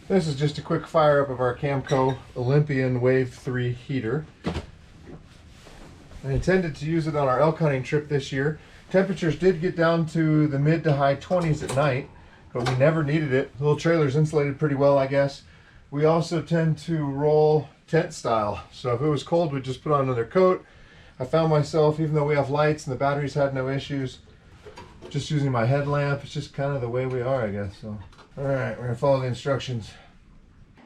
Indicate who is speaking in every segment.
Speaker 1: This is just a quick fire up of our Camco Olympian Wave 3 heater. I intended to use it on our elk hunting trip this year. Temperatures did get down to the mid to high 20s at night, but we never needed it. The little trailer's insulated pretty well, I guess. We also tend to roll tent style, so if it was cold, we'd just put on another coat. I found myself, even though we have lights and the batteries had no issues, just using my headlamp. It's just kind of the way we are, I guess. So, all right, we're gonna follow the instructions.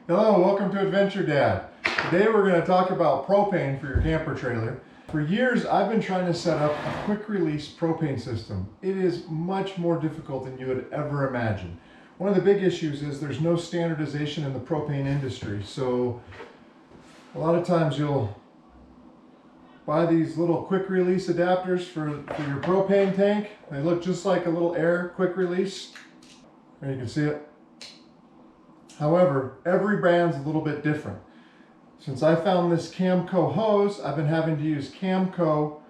Speaker 1: Hello, welcome to Adventure Dad. Today we're going to talk about propane for your camper trailer. For years, I've been trying to set up a quick release propane system. It is much more difficult than you would ever imagine. One of the big issues is there's no standardization in the propane industry. So a lot of times you'll buy these little quick release adapters for your propane tank. They look just like a little air quick release. There you can see it. However, every brand's a little bit different. Since I found this Camco hose, I've been having to use Camco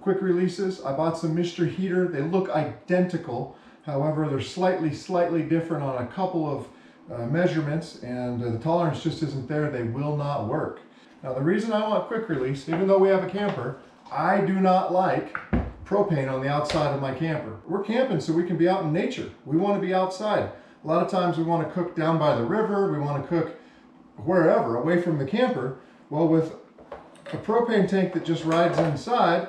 Speaker 1: quick releases. I bought some Mr. Heater. They look identical. However, they're slightly different on a couple of measurements, and the tolerance just isn't there. They will not work. Now, the reason I want quick release, even though we have a camper, I do not like propane on the outside of my camper. We're camping so we can be out in nature. We want to be outside. A lot of times we want to cook down by the river, we want to cook wherever, away from the camper. Well, with a propane tank that just rides inside,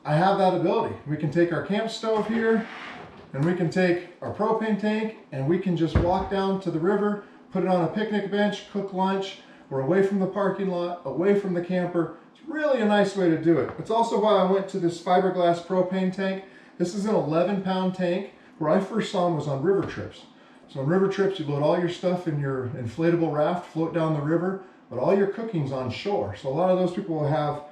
Speaker 1: I have that ability. We can take our camp stove here, and we can take our propane tank, and we can just walk down to the river, put it on a picnic bench, cook lunch. We're away from the parking lot, away from the camper. It's really a nice way to do it. It's also why I went to this fiberglass propane tank. This is an 11-pound tank. Where I first saw them was on river trips. So on river trips, you load all your stuff in your inflatable raft, float down the river, but all your cooking's on shore. So a lot of those people will have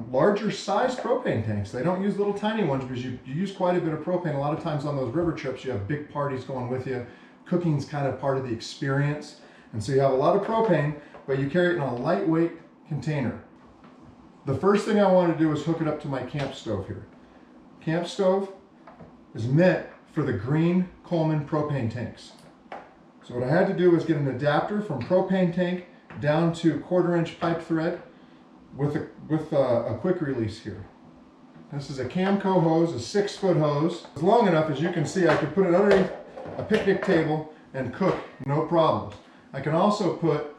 Speaker 1: larger sized propane tanks. They don't use little tiny ones because you use quite a bit of propane. A lot of times on those river trips, you have big parties going with you. Cooking's kind of part of the experience. And so you have a lot of propane, but you carry it in a lightweight container. The first thing I want to do is hook it up to my camp stove here. Camp stove is meant for the green Coleman propane tanks. So what I had to do was get an adapter from propane tank down to 1/4-inch pipe thread with a quick release here. This is a Camco hose, a 6-foot hose. It's long enough, as you can see, I could put it underneath a picnic table and cook, no problems. I can also put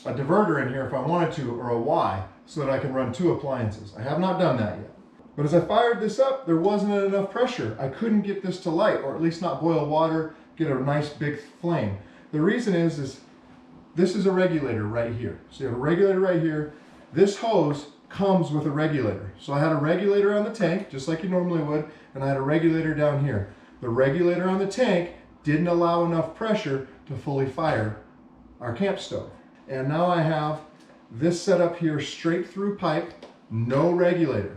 Speaker 1: a diverter in here if I wanted to, or a Y, so that I can run 2 appliances. I have not done that yet. But as I fired this up, there wasn't enough pressure. I couldn't get this to light, or at least not boil water, get a nice big flame. The reason is this is a regulator right here. So you have a regulator right here. This hose comes with a regulator. So I had a regulator on the tank, just like you normally would, and I had a regulator down here. The regulator on the tank didn't allow enough pressure to fully fire our camp stove. And now I have this set up here straight through pipe, no regulator.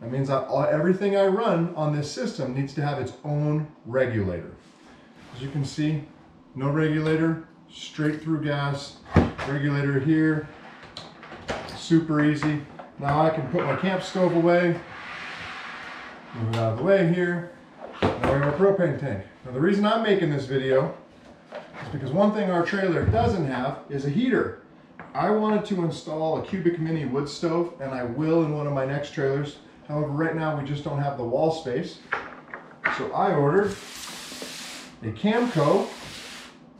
Speaker 1: That means everything I run on this system needs to have its own regulator. As you can see, no regulator, straight through gas, regulator here, super easy. Now I can put my camp stove away, move it out of the way here. Now we have our propane tank. Now the reason I'm making this video is because one thing our trailer doesn't have is a heater. I wanted to install a cubic mini wood stove, and I will in one of my next trailers. However, right now we just don't have the wall space. So I ordered a Camco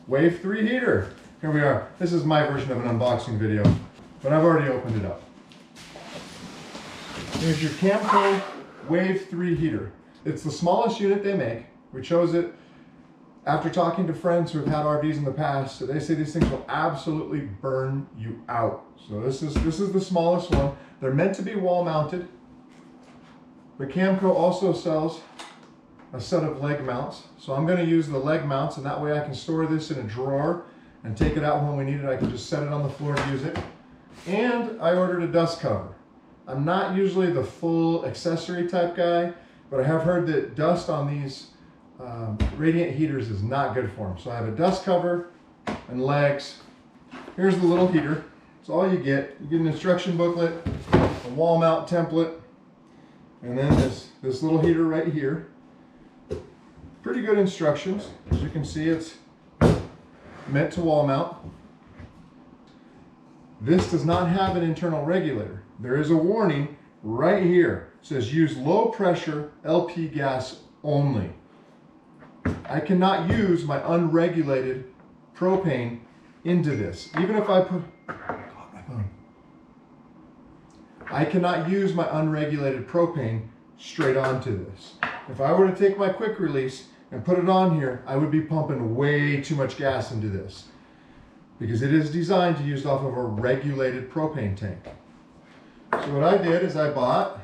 Speaker 1: Wave 3 heater. Here we are. This is my version of an unboxing video, but I've already opened it up. Here's your Camco Wave 3 heater. It's the smallest unit they make. We chose it after talking to friends who have had RVs in the past. So they say these things will absolutely burn you out. So this is the smallest one. They're meant to be wall mounted. But Camco also sells a set of leg mounts. So I'm going to use the leg mounts, and that way I can store this in a drawer and take it out when we need it. I can just set it on the floor and use it. And I ordered a dust cover. I'm not usually the full accessory type guy, but I have heard that dust on these radiant heaters is not good for them. So I have a dust cover and legs. Here's the little heater. It's all you get. You get an instruction booklet, a wall mount template, and then this little heater right here. Pretty good instructions. As you can see, it's meant to wall mount. This does not have an internal regulator. There is a warning right here. It says use low pressure LP gas only. I cannot use my unregulated propane into this. Even if I put, I cannot use my unregulated propane straight onto this. If I were to take my quick release and put it on here, I would be pumping way too much gas into this because it is designed to use off of a regulated propane tank. So what I did is I bought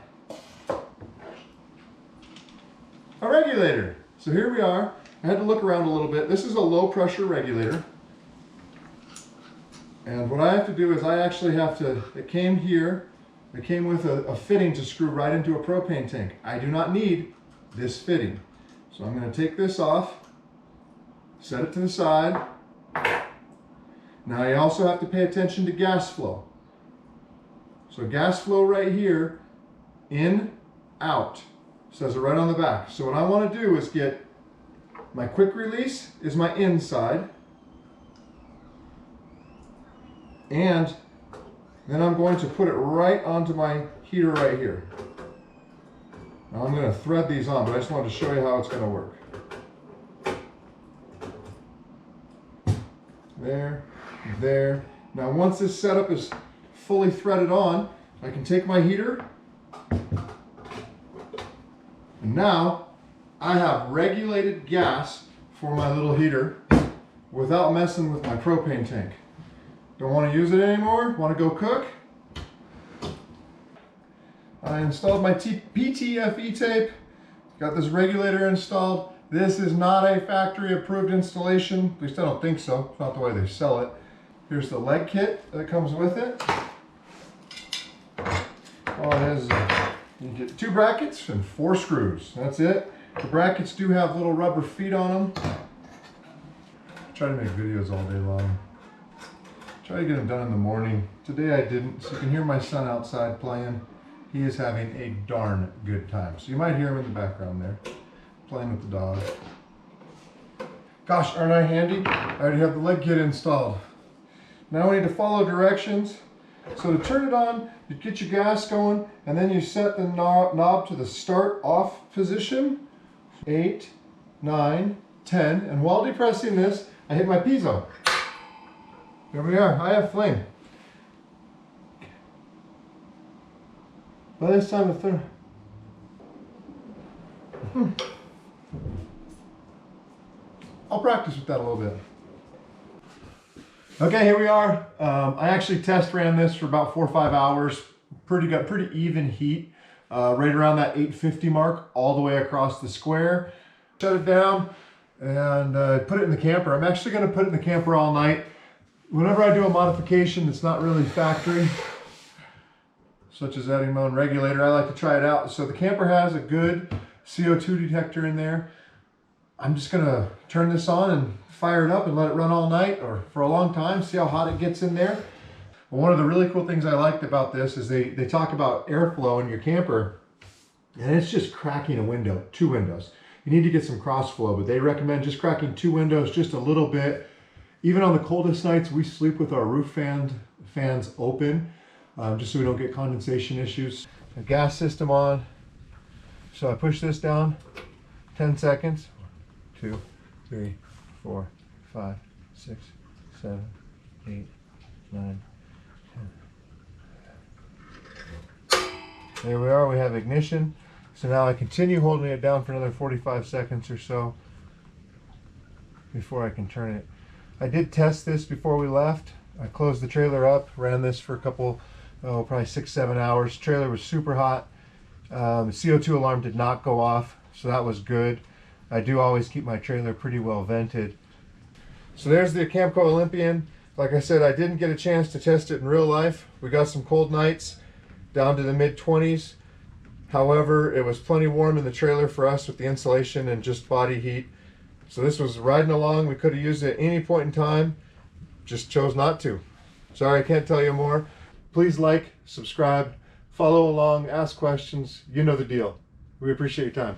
Speaker 1: a regulator. So here we are. I had to look around a little bit. This is a low pressure regulator. And what I have to do is I actually have to, it came here, it came with a fitting to screw right into a propane tank. I do not need this fitting. So I'm going to take this off, set it to the side. Now you also have to pay attention to gas flow. So gas flow right here, in, out, says it right on the back. So what I want to do is get my quick release is my inside, and then I'm going to put it right onto my heater right here. Now I'm going to thread these on, but I just wanted to show you how it's going to work. There, there. Now once this setup is fully threaded on, I can take my heater, and now I have regulated gas for my little heater without messing with my propane tank. Don't want to use it anymore, want to go cook. I installed my PTFE tape, got this regulator installed. This is not a factory approved installation, at least I don't think so, it's not the way they sell it. Here's the leg kit that comes with it. All it is, you get 2 brackets and 4 screws, that's it. The brackets do have little rubber feet on them. I try to make videos all day long. Try to get them done in the morning. Today I didn't, so you can hear my son outside playing. He is having a darn good time. So you might hear him in the background there, playing with the dog. Gosh, aren't I handy? I already have the leg kit installed. Now we need to follow directions. So to turn it on, you get your gas going, and then you set the knob to the start off position. 8, 9, 10, and while depressing this, I hit my piezo. There we are, I have flame. By this time, I'll practice with that a little bit. Okay, here we are. I actually test ran this for about 4 or 5 hours. Got pretty even heat, right around that 850 mark, all the way across the square. Shut it down and put it in the camper. I'm actually going to put it in the camper all night. Whenever I do a modification that's not really factory, such as adding my own regulator, I like to try it out. So the camper has a good CO2 detector in there. I'm just gonna turn this on and fire it up and let it run all night or for a long time, see how hot it gets in there. Well, one of the really cool things I liked about this is they talk about airflow in your camper, and it's just cracking a window, 2 windows. You need to get some cross flow, but they recommend just cracking 2 windows just a little bit. Even on the coldest nights, we sleep with our roof fans open, just so we don't get condensation issues. The gas system on. So I push this down, 10 seconds. 2, 3, 4, 5, 6, 7, 8, 9, 10. There we are, we have ignition. So now I continue holding it down for another 45 seconds or so before I can turn it. I did test this before we left. I closed the trailer up, ran this for a couple, probably 6-7 hours. Trailer was super hot. The CO2 alarm did not go off, so that was good. I do always keep my trailer pretty well vented. So there's the Camco Olympian. Like I said, I didn't get a chance to test it in real life. We got some cold nights down to the mid-20s. However, it was plenty warm in the trailer for us with the insulation and just body heat. So this was riding along. We could have used it at any point in time, just chose not to. Sorry, I can't tell you more. Please like, subscribe, follow along, ask questions. You know the deal. We appreciate your time.